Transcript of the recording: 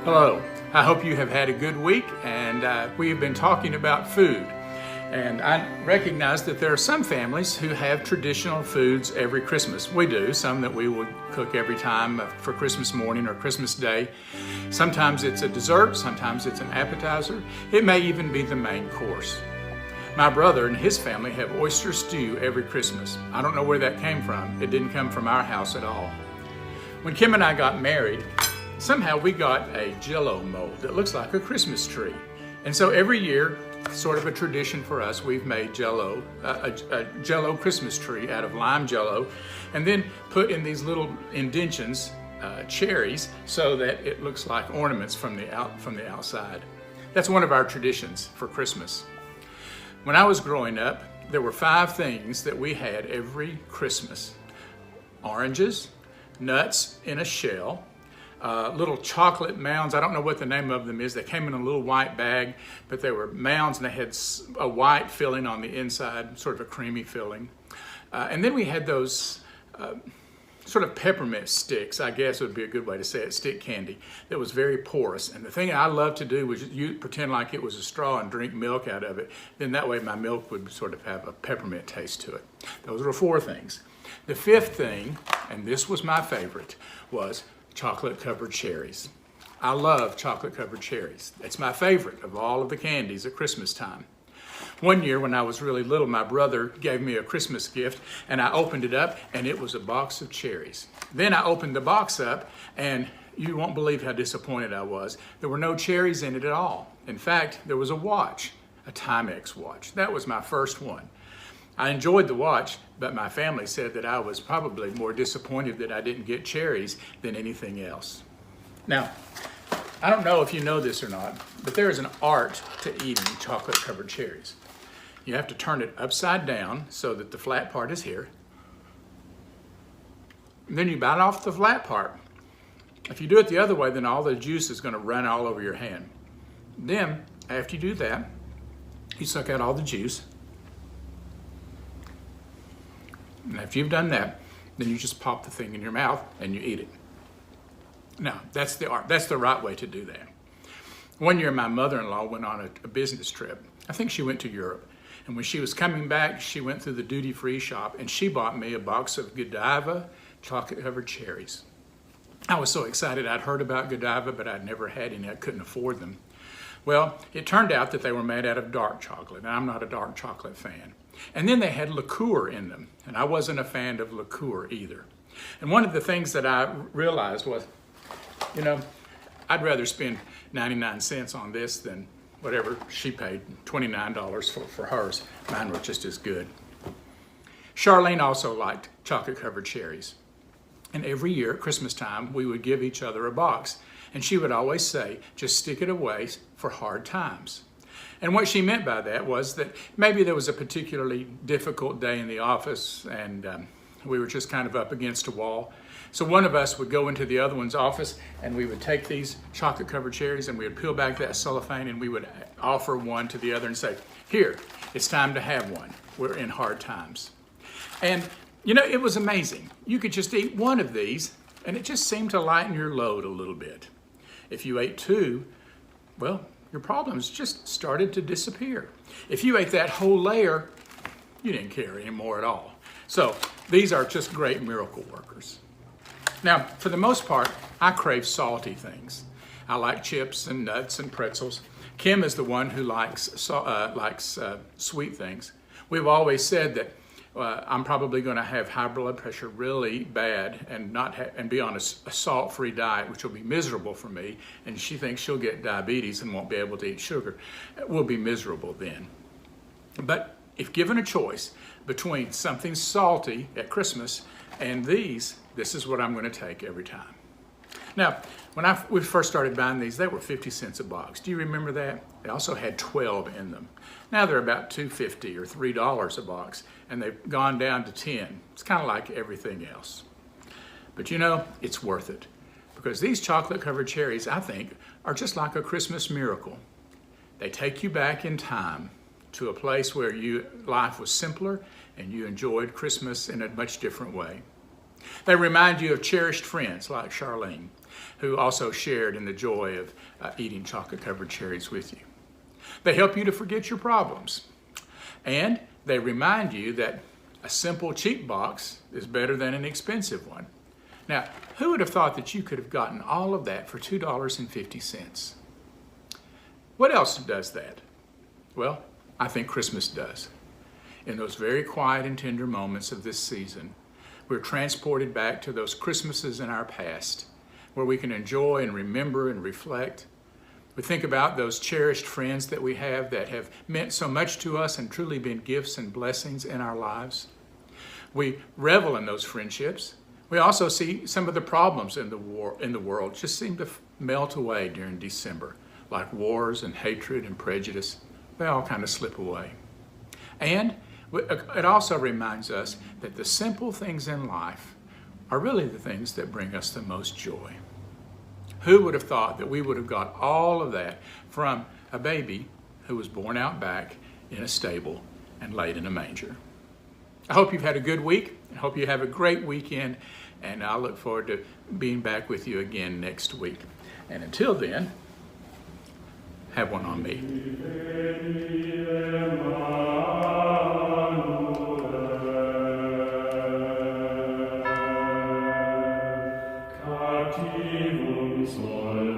Hello, I hope you have had a good week, and we have been talking about food. And I recognize that there are some families who have traditional foods every Christmas. We do, some that we would cook every time for Christmas morning or Christmas Day. Sometimes it's a dessert, sometimes it's an appetizer. It may even be the main course. My brother and his family have oyster stew every Christmas. I don't know where that came from. It didn't come from our house at all. When Kim and I got married, somehow we got a Jell-O mold that looks like a Christmas tree. And so every year, sort of a tradition for us, we've made Jell-O, a Jell-O Christmas tree out of lime Jell-O, and then put in these little indentions, cherries, so that it looks like ornaments from the outside. That's one of our traditions for Christmas. When I was growing up, there were 5 things that we had every Christmas: oranges, nuts in a shell, little chocolate mounds. I don't know what the name of them is. They came in a little white bag, but they were mounds and they had a white filling on the inside, sort of a creamy filling. And then we had those sort of peppermint sticks, I guess would be a good way to say it, stick candy, that was very porous. And the thing I loved to do was pretend like it was a straw and drink milk out of it. Then that way my milk would sort of have a peppermint taste to it. Those were 4 things. The 5th thing, and this was my favorite, was chocolate-covered cherries. I love chocolate-covered cherries. It's my favorite of all of the candies at Christmas time. One year when I was really little, my brother gave me a Christmas gift, and I opened it up, and it was a box of cherries. Then I opened the box up, and you won't believe how disappointed I was. There were no cherries in it at all. In fact, there was a watch, a Timex watch. That was my first one. I enjoyed the watch, but my family said that I was probably more disappointed that I didn't get cherries than anything else. Now, I don't know if you know this or not, but there is an art to eating chocolate-covered cherries. You have to turn it upside down so that the flat part is here. And then you bite off the flat part. If you do it the other way, then all the juice is going to run all over your hand. Then, after you do that, you suck out all the juice. And after you've done that, then you just pop the thing in your mouth and you eat it. Now, that's the art. That's the right way to do that. One year, my mother-in-law went on a business trip. I think she went to Europe. And when she was coming back, she went through the duty-free shop and she bought me a box of Godiva chocolate-covered cherries. I was so excited. I'd heard about Godiva, but I'd never had any. I couldn't afford them. Well, it turned out that they were made out of dark chocolate, and I'm not a dark chocolate fan. And then they had liqueur in them, and I wasn't a fan of liqueur either. And one of the things that I realized was, I'd rather spend 99 cents on this than whatever she paid, $29 for hers. Mine were just as good. Charlene also liked chocolate-covered cherries. And every year at Christmas time, we would give each other a box. And she would always say, just stick it away for hard times. And what she meant by that was that maybe there was a particularly difficult day in the office and we were just kind of up against a wall. So one of us would go into the other one's office and we would take these chocolate-covered cherries and we would peel back that cellophane and we would offer one to the other and say, here, it's time to have one. We're in hard times. And it was amazing. You could just eat one of these and it just seemed to lighten your load a little bit. If you ate 2, well, your problems just started to disappear. If you ate that whole layer, you didn't care anymore at all. So these are just great miracle workers. Now, for the most part, I crave salty things. I like chips and nuts and pretzels. Kim is the one who likes sweet things. We've always said that I'm probably going to have high blood pressure really bad and be on a salt-free diet, which will be miserable for me. And she thinks she'll get diabetes and won't be able to eat sugar. We'll be miserable then. But if given a choice between something salty at Christmas and this is what I'm going to take every time. Now, when we first started buying these, they were 50 cents a box. Do you remember that? They also had 12 in them. Now they're about $2.50 or $3 a box, and they've gone down to 10. It's kind of like everything else. But it's worth it, because these chocolate-covered cherries, I think, are just like a Christmas miracle. They take you back in time to a place where life was simpler and you enjoyed Christmas in a much different way. They remind you of cherished friends like Charlene, who also shared in the joy of eating chocolate-covered cherries with you. They help you to forget your problems. And they remind you that a simple cheap box is better than an expensive one. Now, who would have thought that you could have gotten all of that for $2.50? What else does that? Well, I think Christmas does. In those very quiet and tender moments of this season, we're transported back to those Christmases in our past where we can enjoy and remember and reflect. We think about those cherished friends that we have that have meant so much to us and truly been gifts and blessings in our lives. We revel in those friendships. We also see some of the problems in the world just seem to melt away during December, like wars and hatred and prejudice. They all kind of slip away. And it also reminds us that the simple things in life are really the things that bring us the most joy. Who would have thought that we would have got all of that from a baby who was born out back in a stable and laid in a manger? I hope you've had a good week. I hope you have a great weekend, and I look forward to being back with you again next week. And until then, have one on me. Soll